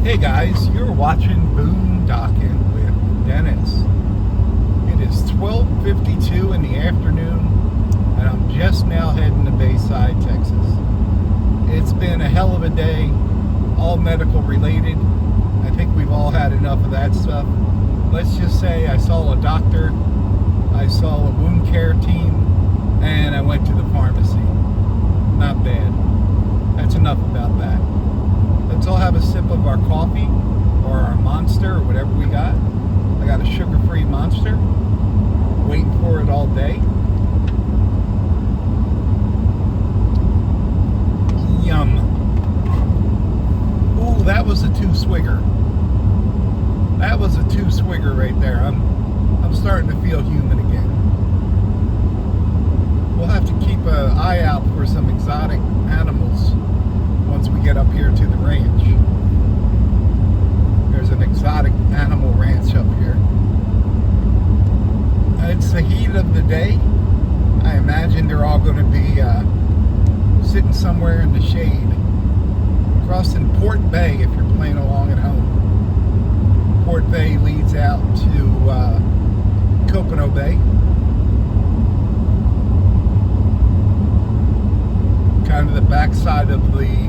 Hey guys, you're watching Boondocking with Dennis. It is 12:52 in the afternoon, and I'm just now heading to Bayside, Texas. It's been a hell of a day, all medical related. I think we've all had enough of that stuff. Let's just say I saw a doctor, I saw a wound care team, and I went to the pharmacy. Not bad. That's enough about that. Let's all have a sip of our coffee or our Monster or whatever we got. I got a sugar-free Monster. Waiting for it all day. Yum. Ooh, that was a two-swigger. That was a two-swigger right there. I'm starting to feel human again. We'll have to keep an eye out for some exotic animals once we get up here to the ranch. There's an exotic animal ranch up here. It's the heat of the day. I imagine they're all going to be sitting somewhere in the shade. Crossing Port Bay if you're playing along at home. Port Bay leads out to Copeno Bay. Kind of the backside of the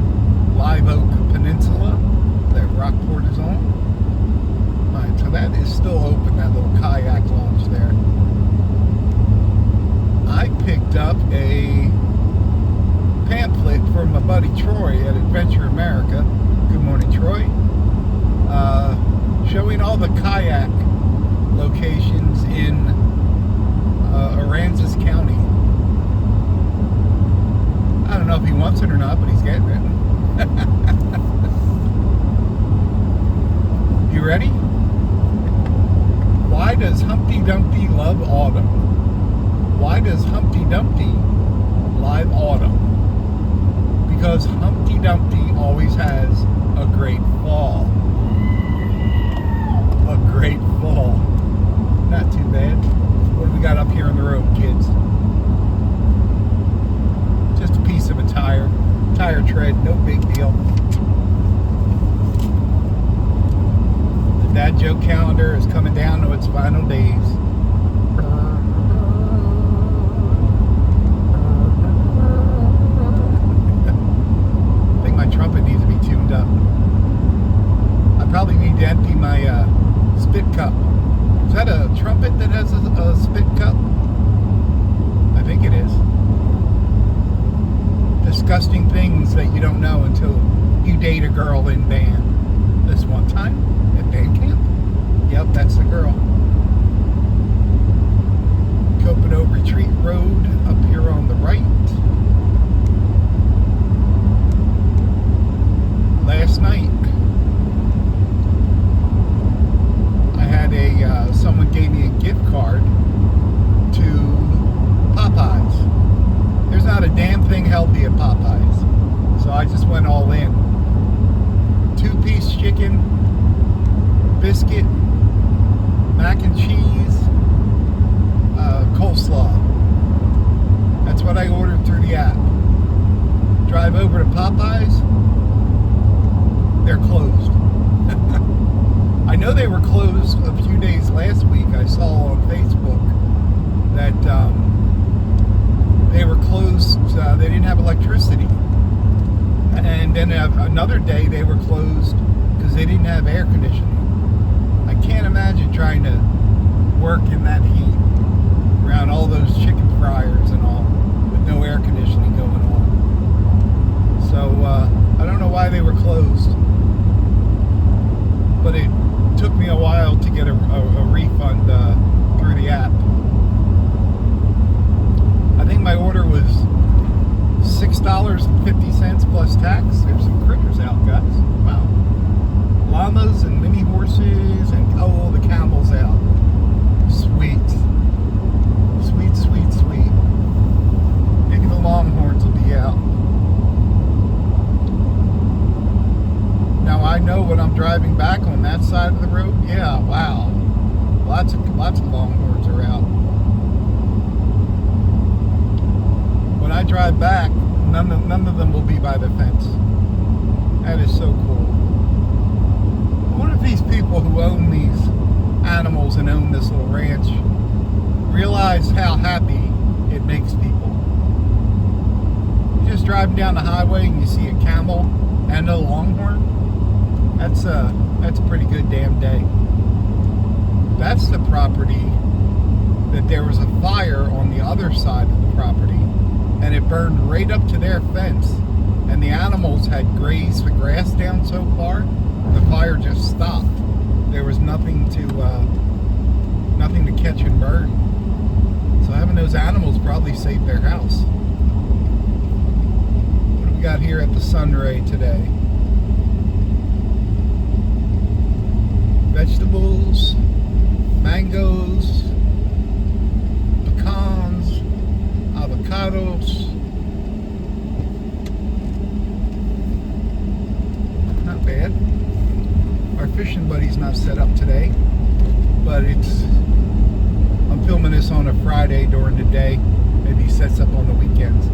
Live Oak Peninsula that Rockport is on. Alright, so that is still open, that little kayak launch there. I picked up a pamphlet from my buddy Troy at Adventure America. Good morning, Troy. Showing all the kayak locations in Aransas County. I don't know if he wants it or not, but he's getting it. You ready? Why does Humpty Dumpty love autumn? Why does Humpty Dumpty love autumn? Because Humpty Dumpty always has a great fall. A great fall. Not too bad. What do we got up here on the road, kids? Just a piece of a tire tread, no big deal. The dad joke calendar is coming down to its final days. I think my trumpet needs to be tuned up. I probably need to empty my spit cup. Is that a trumpet that has a spit cup? I think it is. Disgusting things that you don't know until you date a girl in band. This one time at band camp. Yep, that's the girl. Copeno Retreat Road up here on the right. Last night I had someone gave me a gift card to Popeyes. There's not a damn thing healthy at Popeyes. So I just went all in. 2-piece chicken, biscuit, mac and cheese, coleslaw. That's what I ordered through the app. Drive over to Popeyes. They're closed. I know they were closed a few days last week. I saw on Facebook that they were closed, they didn't have electricity. And then another day they were closed because they didn't have air conditioning. I can't imagine trying to work in that heat around all those chicken fryers and all with no air conditioning going on. So I don't know why they were closed, but it took me a while to get a refund through the app. I think my order was $6.50 plus tax. There's some critters out, guys. Wow. Llamas and mini horses and oh, the camels out. Sweet. Sweet, sweet, sweet. Maybe the longhorns will be out. Now I know when I'm driving back on that side of the road, yeah, wow. Lots of longhorns are out. When I drive back, none of them will be by the fence. That is so cool. who own these animals and own this little ranch realize how happy it makes people. You're just driving down the highway and you see a camel and a longhorn. That's a pretty good damn day. That's the property that there was a fire on the other side of the property, and it burned right up to their fence, and the animals had grazed the grass down so far, the fire just stopped. There was nothing to catch and burn. So having those animals probably saved their house. What do we got here at the Sunray today? Vegetables, mangoes, pecans, avocados. Not bad. Our fishing buddy's not set up today, but I'm filming this on a Friday during the day. Maybe he sets up on the weekends.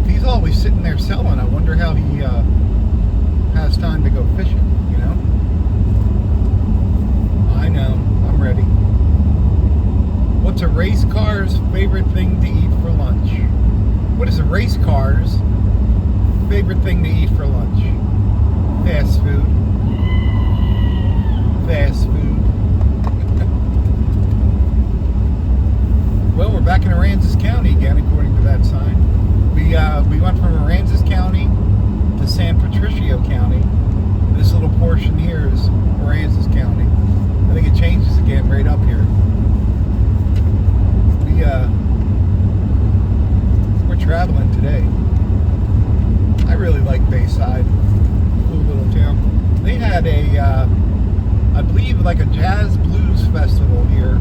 If he's always sitting there selling, I wonder how he has time to go fishing, you know? I know, I'm ready. What's a race car's favorite thing to eat for lunch? What is a race car's favorite thing to eat for lunch? Fast food. Fast food. Well, we're back in Aransas County again, according to that sign. We went from Aransas County to San Patricio County. This little portion here is Aransas County. I think it changes again right up here. We're traveling today. I really like Bayside. Cool little town. They had I believe like a jazz blues festival here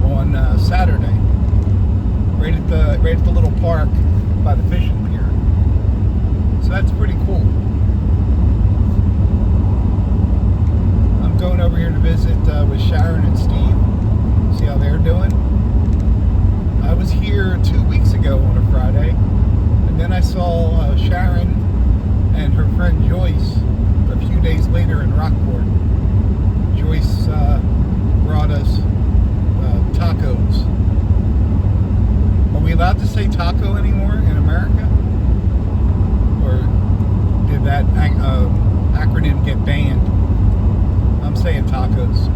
on Saturday. Right at the little park by the fishing pier. So that's pretty cool. I'm going over here to visit with Sharon and Steve. See how they're doing. I was here 2 weeks ago on a Friday, and then I saw Sharon and her friend Joyce a few days later in Rockport. Joyce brought us tacos. Are we allowed to say taco anymore in America? Or did that acronym get banned? I'm saying tacos.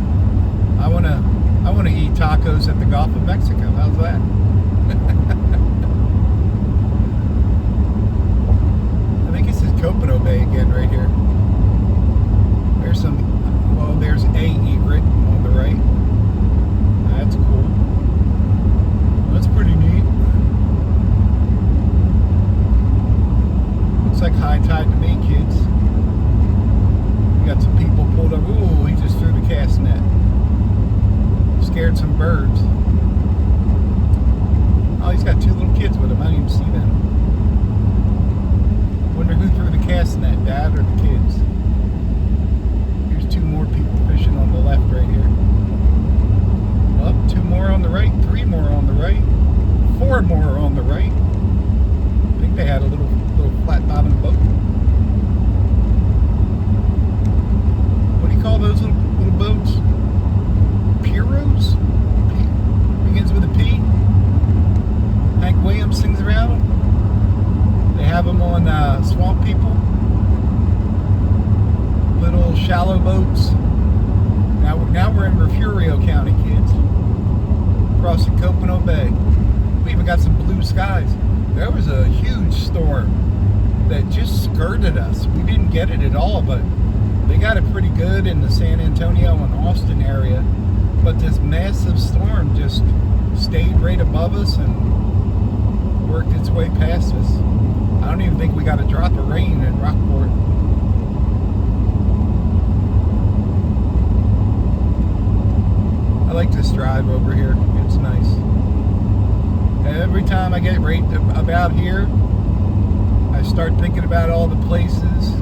I wanna eat tacos at the Gulf of Mexico. How's that? I think this is Copeno Bay again right here. There's there's a egret on the right. That's cool. That's pretty neat. Looks like high tide to me, kids. We got some people pulled up. Ooh, he just threw the cast net. Scared some birds. Oh, he's got two little kids with him. I didn't even see them. Wonder who threw the cast net, Dad or the kids? Here's two more people fishing on the left right here. Well, two more on the right, three more on the right, four more on the right. I think they had a little flat bottom boat. What do you call those little boats? Piros? Begins with a P. Hank Williams sings around them. They have them on Swamp People. Little shallow boats. Now we're in Refugio County, kids. Crossing Copeno Bay. We even got some blue skies. There was a huge storm that just skirted us. We didn't get it at all, but they got it pretty good in the San Antonio and Austin area. But this massive storm just stayed right above us and worked its way past us. I don't even think we got a drop of rain in Rockport. I like this drive over here. It's nice. Every time I get right about here, I start thinking about all the places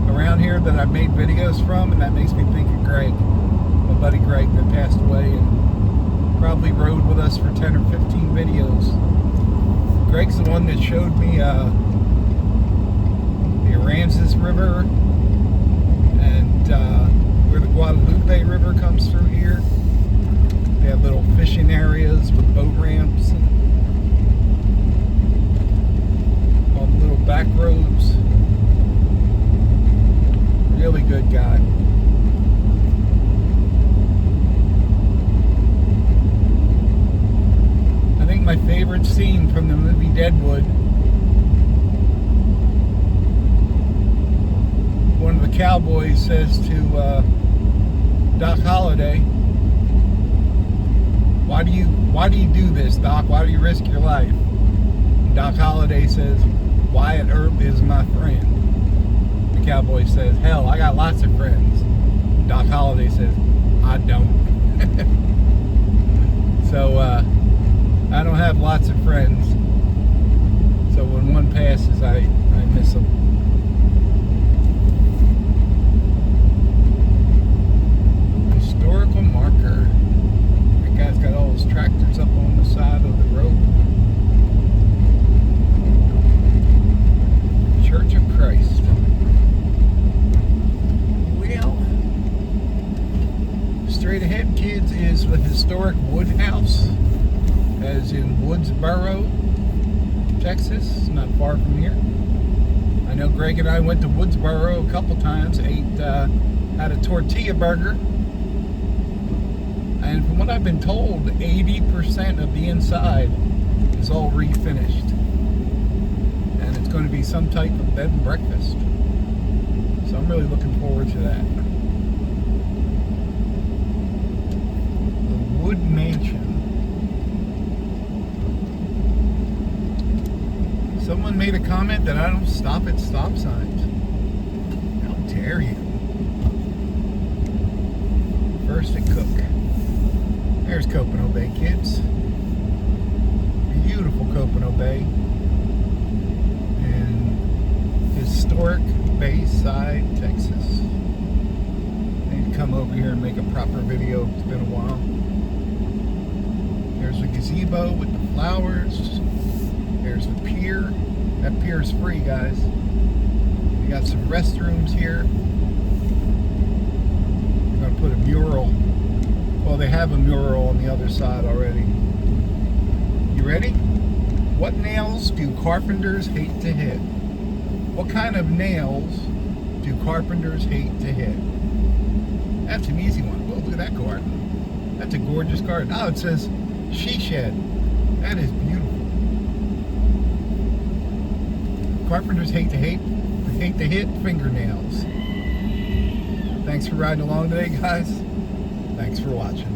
around here that I've made videos from, and that makes me think of Greg, my buddy Greg that passed away and probably rode with us for 10 or 15 videos. Greg's the one that showed me the Aransas River and where the Guadalupe Deadwood, one of the cowboys says to Doc Holliday, why do you do this, Doc? Why do you risk your life? And Doc Holliday says, Wyatt Earp is my friend. The cowboy says, hell, I got lots of friends. Doc Holliday says, I don't. So I don't have lots of friends. So when one passes, I miss them. Historical marker. That guy's got all his tractors up on the side of the road. Church of Christ. Well, straight ahead, kids, is the historic Wood House, as in Woodsboro, Texas, not far from here. I know Greg and I went to Woodsboro a couple times, had a tortilla burger, and from what I've been told, 80% of the inside is all refinished, and it's going to be some type of bed and breakfast. So I'm really looking forward to that. The Wood Mansion. Someone made a comment that I don't stop at stop signs. How dare you? First at Cook. There's Copeno Bay, kids. Beautiful Copeno Bay. And historic Bayside, Texas. I need to come over here and make a proper video. It's been a while. There's the gazebo with the flowers. There's the pier. That pier is free, guys. We got some restrooms here. I'm gonna put a mural. Well, they have a mural on the other side already. You ready? What nails do carpenters hate to hit? What kind of nails do carpenters hate to hit? That's an easy one. Well, look at that garden. That's a gorgeous garden. Oh, it says she shed. That is beautiful. Carpenters hate to hit fingernails. Thanks for riding along today, guys. Thanks for watching.